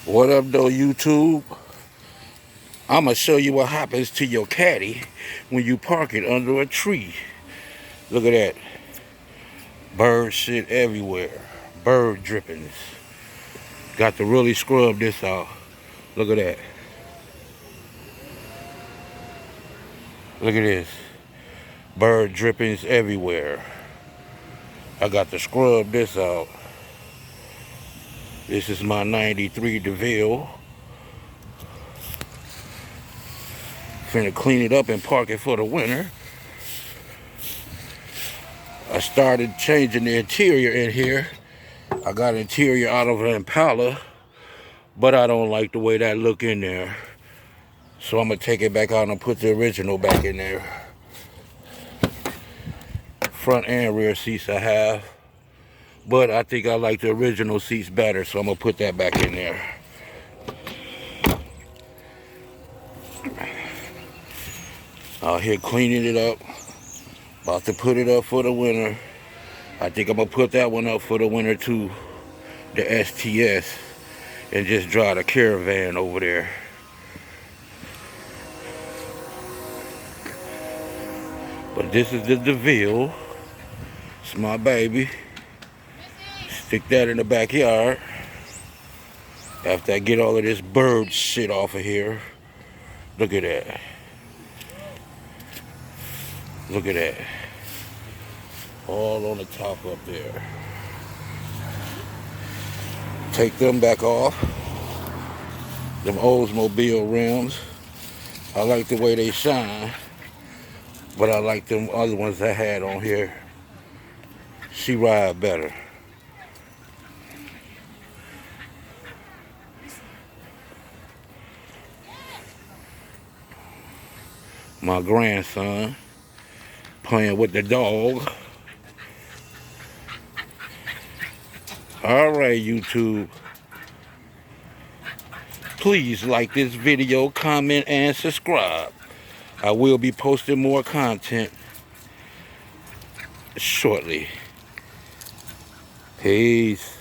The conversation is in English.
What up though, YouTube? I'ma show you what happens to your caddy when you park it under a tree. Look at that. Bird shit everywhere. Bird drippings. Got to really scrub this out. Look at that. Look at this. Bird drippings everywhere. I got to scrub this out. This is my 93 DeVille. Finna clean it up and park it for the winter. I started changing the interior in here. I got interior out of an Impala, but I don't like the way that look in there. So I'm gonna take it back out and put the original back in there. Front and rear seats I have, but I think I like the original seats better, so I'm gonna put that back in there. Out here cleaning it up. About to put it up for the winter. I think I'm gonna put that one up for the winter too. The STS. And just drive the Caravan over there. But this is the DeVille. It's my baby. Stick that in the backyard. After I get all of this bird shit off of here. Look at that. Look at that. All on the top up there. Take them back off. Them Oldsmobile rims. I like the way they shine. But I like them other ones I had on here. She ride better. My grandson playing with the dog. Alright, YouTube. Please like this video, comment, and subscribe. I will be posting more content shortly. Peace.